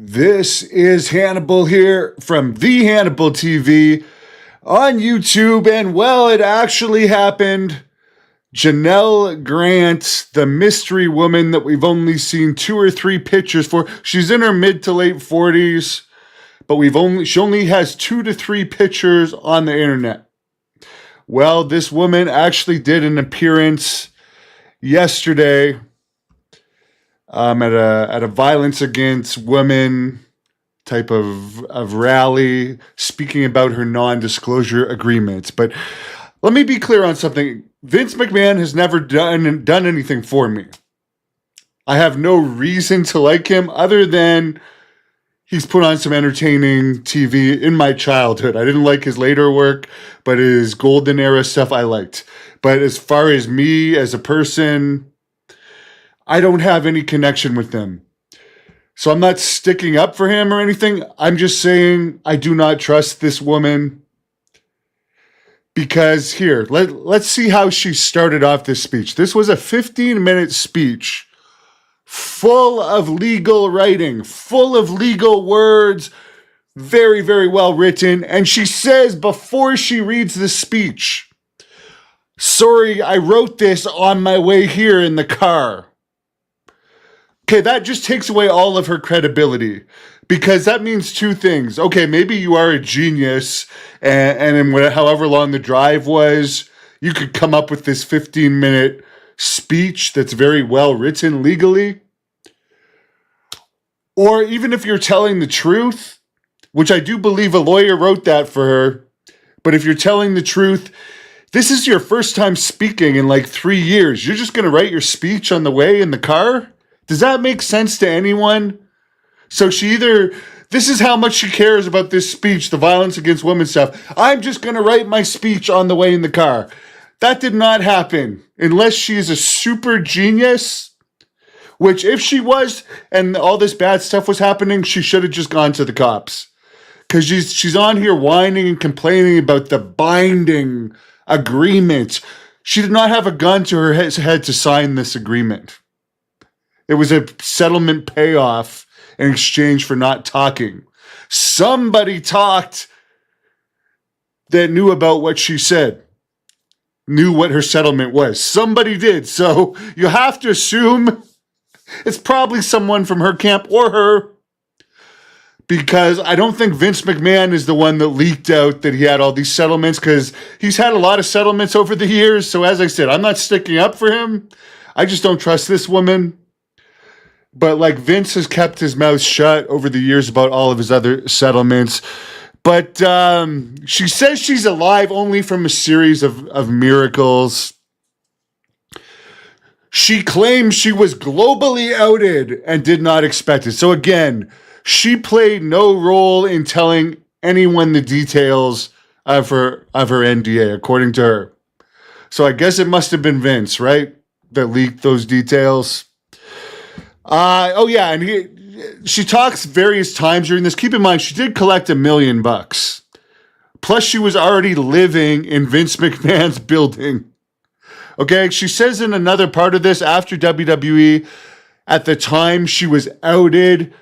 This is Hannibal here from the Hannibal TV on YouTube, and well, it actually happened. Janel Grant, the mystery woman that we've only seen 2 or 3 pictures for. She's in her mid to late 40s, but she only has 2 to 3 pictures on the internet. Well, this woman actually did an appearance yesterday at a violence against women type of rally, speaking about her non-disclosure agreements. But let me be clear on something. Vince McMahon has never done anything for me. I have no reason to like him other than he's put on some entertaining TV in my childhood. I didn't like his later work, but his golden era stuff I liked. But as far as me as a person, I don't have any connection with him. So I'm not sticking up for him or anything. I'm just saying I do not trust this woman. Because here, let's see how she started off this speech. This was a 15-minute speech full of legal writing, full of legal words, very, very well written. And she says before she reads the speech, "Sorry, I wrote this on my way here in the car." Okay, that just takes away all of her credibility, because that means 2 things. Okay, maybe you are a genius, and in however long the drive was, you could come up with this 15-minute speech that's very well written legally. Or even if you're telling the truth, which I do believe a lawyer wrote that for her, but if you're telling the truth, this is your first time speaking in like 3 years. You're just going to write your speech on the way in the car? Does that make sense to anyone? So this is how much she cares about this speech, the violence against women stuff. I'm just going to write my speech on the way in the car. That did not happen unless she is a super genius, which if she was and all this bad stuff was happening, she should have just gone to the cops. Because she's on here whining and complaining about the binding agreement. She did not have a gun to her head to sign this agreement. It was a settlement payoff in exchange for not talking. Somebody talked that knew about what she said, knew what her settlement was. Somebody did. So you have to assume it's probably someone from her camp or her, because I don't think Vince McMahon is the one that leaked out that he had all these settlements, because he's had a lot of settlements over the years. So as I said, I'm not sticking up for him. I just don't trust this woman. But like Vince has kept his mouth shut over the years about all of his other settlements. But she says she's alive only from a series of miracles. She claims she was globally outed and did not expect it. So again, she played no role in telling anyone the details of her NDA, according to her. So I guess it must have been Vince, right, that leaked those details. And she talks various times during this. Keep in mind, she did collect $1 million. Plus, she was already living in Vince McMahon's building. Okay, she says in another part of this, after WWE, at the time she was outed,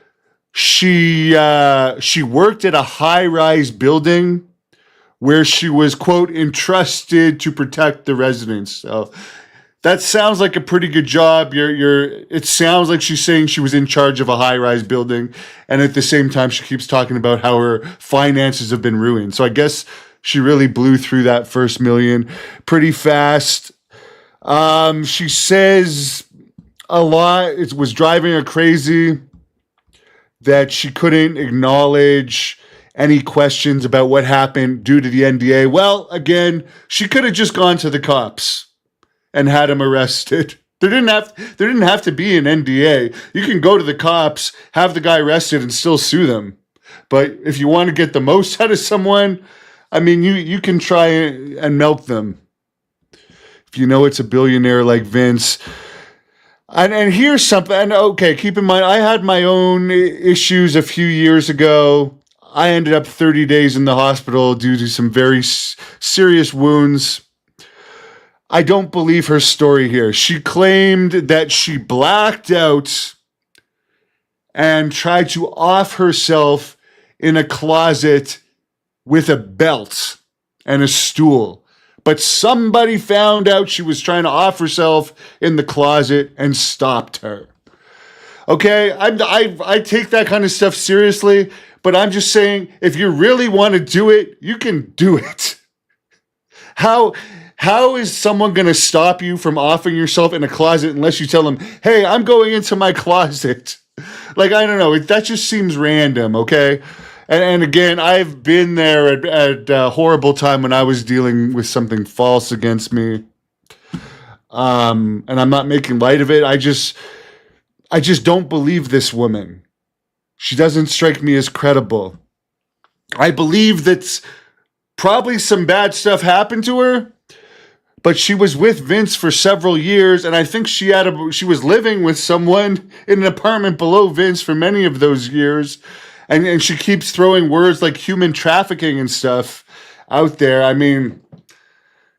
she worked at a high-rise building where she was, quote, entrusted to protect the residents. So that sounds like a pretty good job. It sounds like she's saying she was in charge of a high-rise building, and at the same time, she keeps talking about how her finances have been ruined. So I guess she really blew through that first $1 million pretty fast. She says a lot. It was driving her crazy that she couldn't acknowledge any questions about what happened due to the NDA. Well, again, she could have just gone to the cops and had him arrested. There didn't have to be an NDA. You can go to the cops, have the guy arrested, and still sue them. But if you want to get the most out of someone, I mean, you can try and milk them. If you know it's a billionaire like Vince. And here's something. And okay, keep in mind, I had my own issues a few years ago. I ended up 30 days in the hospital due to some very serious wounds. I don't believe her story here. She claimed that she blacked out and tried to off herself in a closet with a belt and a stool. But somebody found out she was trying to off herself in the closet and stopped her. Okay, I take that kind of stuff seriously, but I'm just saying, if you really want to do it, you can do it. How is someone going to stop you from offing yourself in a closet unless you tell them, hey, I'm going into my closet? Like, I don't know. That just seems random, okay? And again, I've been there at a horrible time when I was dealing with something false against me. And I'm not making light of it. I just don't believe this woman. She doesn't strike me as credible. I believe that probably some bad stuff happened to her, but she was with Vince for several years, and I think she was living with someone in an apartment below Vince for many of those years. And she keeps throwing words like human trafficking and stuff out there. I mean,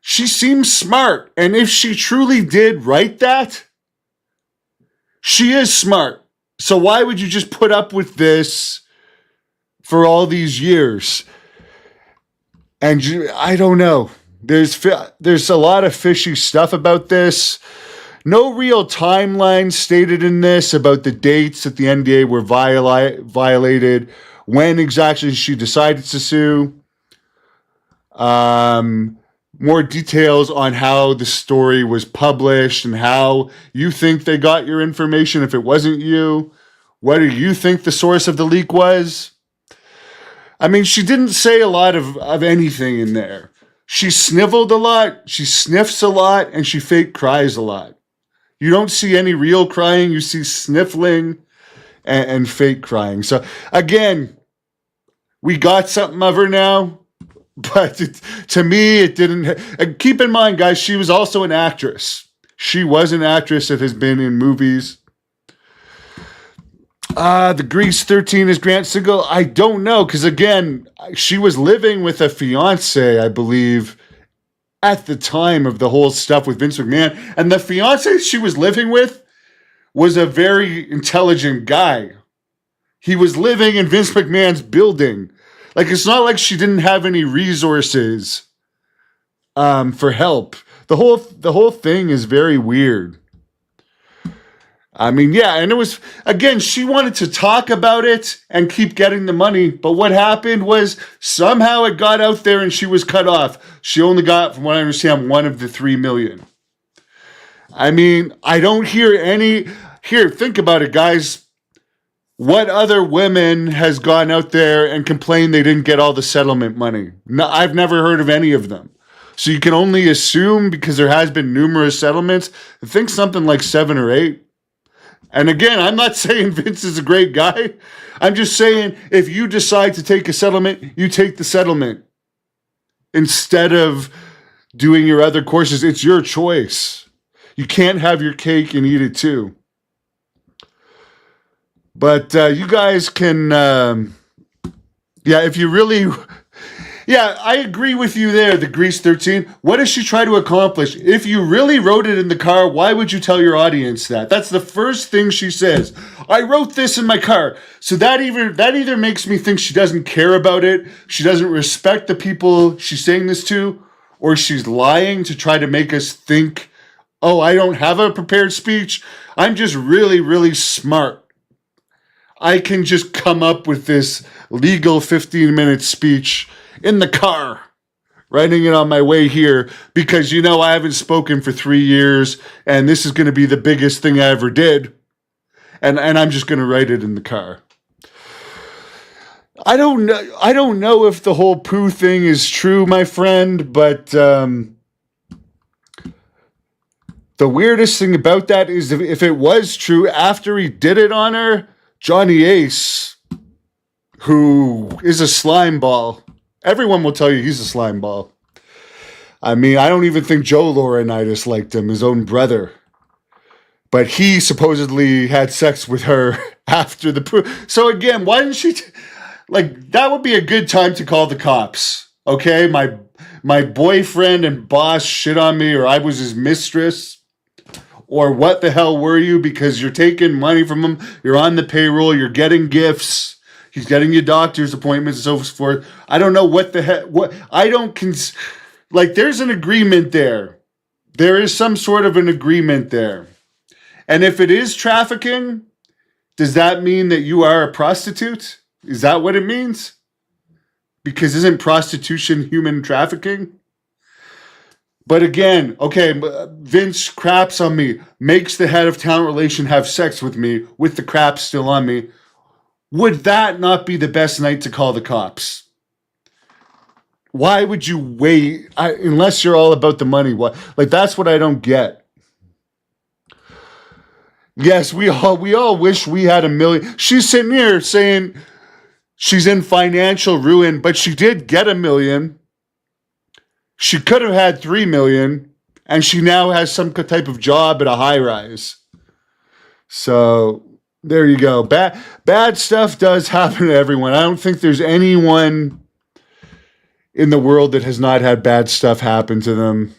she seems smart. And if she truly did write that, she is smart. So why would you just put up with this for all these years? And I don't know. There's a lot of fishy stuff about this. No real timeline stated in this about the dates that the NDA were violated, when exactly she decided to sue. More details on how the story was published and how you think they got your information if it wasn't you. What do you think the source of the leak was? I mean, she didn't say a lot of anything in there. She sniveled a lot, she sniffs a lot, and she fake cries a lot. You don't see any real crying. You see sniffling and fake crying. So, again, we got something of her now. But to me, it didn't. And keep in mind, guys, she was also an actress. She was an actress that has been in movies. The Grease 13 is Grant Single. I don't know. Because, again, she was living with a fiance, I believe, at the time of the whole stuff with Vince McMahon. And the fiance she was living with was a very intelligent guy. He was living in Vince McMahon's building. Like, it's not like she didn't have any resources for help. The whole thing is very weird. I mean, yeah, and it was, again, she wanted to talk about it and keep getting the money, but what happened was somehow it got out there and she was cut off. She only got, from what I understand, one of the 3 million. I mean, I don't hear any, here, think about it, guys. What other women has gone out there and complained they didn't get all the settlement money? No, I've never heard of any of them. So you can only assume, because there has been numerous settlements, I think something like 7 or 8. And again, I'm not saying Vince is a great guy. I'm just saying, if you decide to take a settlement, you take the settlement instead of doing your other courses. It's your choice. You can't have your cake and eat it too. But you guys can, if you really... Yeah, I agree with you there, the Grease 13. What does she try to accomplish? If you really wrote it in the car, why would you tell your audience that? That's the first thing she says. I wrote this in my car. So that either makes me think she doesn't care about it, she doesn't respect the people she's saying this to, or she's lying to try to make us think, oh, I don't have a prepared speech. I'm just really, really smart. I can just come up with this legal 15-minute speech in the car, writing it on my way here, because, I haven't spoken for 3 years, and this is going to be the biggest thing I ever did, and I'm just going to write it in the car. I don't know if the whole poo thing is true, my friend, but the weirdest thing about that is if it was true, after he did it on her, Johnny Ace, who is a slime ball, everyone will tell you he's a slime ball. I mean, I don't even think Joe Laurinaitis liked him, his own brother. But he supposedly had sex with her after the poo. So again, why didn't she... that would be a good time to call the cops. Okay? My boyfriend and boss shit on me, or I was his mistress. Or what the hell were you? Because you're taking money from him. You're on the payroll. You're getting gifts. He's getting you doctor's appointments and so forth. I don't know what the heck. What I don't like. There's an agreement there. There is some sort of an agreement there. And if it is trafficking, does that mean that you are a prostitute? Is that what it means? Because isn't prostitution human trafficking? But again, okay, Vince craps on me, makes the head of talent relation have sex with me with the crap still on me. Would that not be the best night to call the cops? Why would you wait? Unless you're all about the money. What? Like, that's what I don't get. Yes, we all wish we had $1 million. She's sitting here saying she's in financial ruin, but she did get $1 million. She could have had $3 million, and she now has some type of job at a high rise. So there you go. Bad stuff does happen to everyone. I don't think there's anyone in the world that has not had bad stuff happen to them.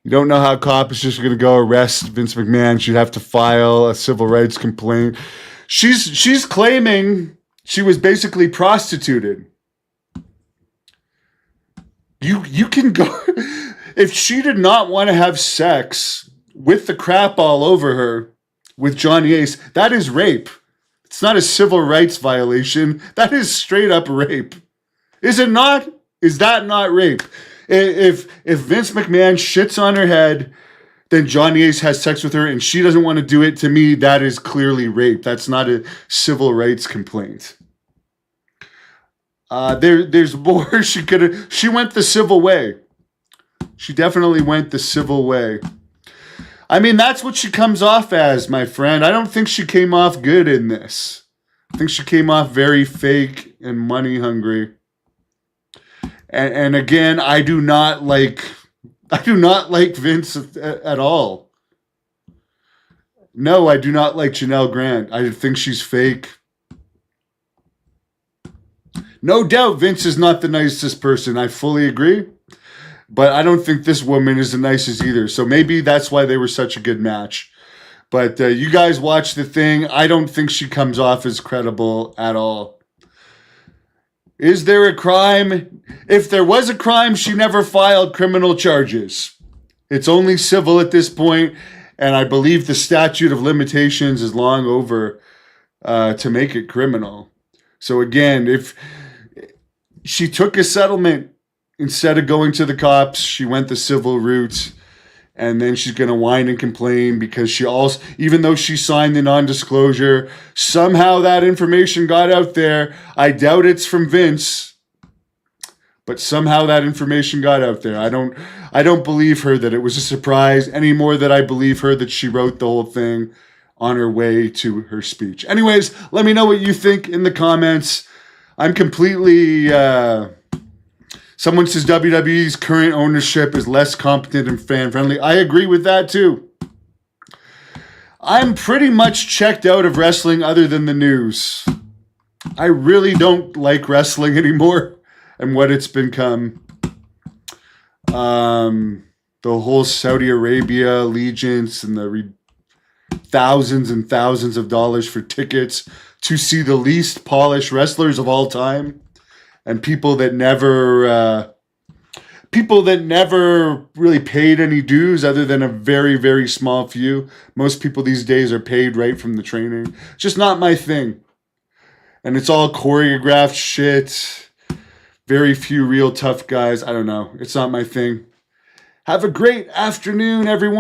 You don't know how a cop is just going to go arrest Vince McMahon. She'd have to file a civil rights complaint. She's claiming she was basically prostituted. You can go if she did not want to have sex with the crap all over her with Johnny Ace. That is rape. It's not a civil rights violation. That is straight up rape. Is it not? Is that not rape? If Vince McMahon shits on her head, then Johnny Ace has sex with her and she doesn't want to do it, to me, that is clearly rape. That's not a civil rights complaint. There's more she could have. She went the civil way. She definitely went the civil way. I mean, that's what she comes off as, my friend. I don't think she came off good in this. I think she came off very fake and money hungry. And again, I do not like Vince at all. No, I do not like Janel Grant. I think she's fake. No doubt Vince is not the nicest person. I fully agree. But I don't think this woman is the nicest either. So maybe that's why they were such a good match. But you guys watch the thing. I don't think she comes off as credible at all. Is there a crime? If there was a crime, she never filed criminal charges. It's only civil at this point, and I believe the statute of limitations is long over to make it criminal. So again, if she took a settlement instead of going to the cops, she went the civil route, and then she's going to whine and complain because she also, even though she signed the non-disclosure, somehow that information got out there. I doubt it's from Vince, but somehow that information got out there. I don't believe her that it was a surprise any more than I believe her that she wrote the whole thing on her way to her speech. Anyways, let me know what you think in the comments. I'm completely... someone says WWE's current ownership is less competent and fan-friendly. I agree with that too. I'm pretty much checked out of wrestling other than the news. I really don't like wrestling anymore and what it's become. The whole Saudi Arabia allegiance and the thousands and thousands of dollars for tickets to see the least polished wrestlers of all time. And people that never really paid any dues other than a very, very small few. Most people these days are paid right from the training. Just not my thing. And it's all choreographed shit. Very few real tough guys. I don't know. It's not my thing. Have a great afternoon, everyone.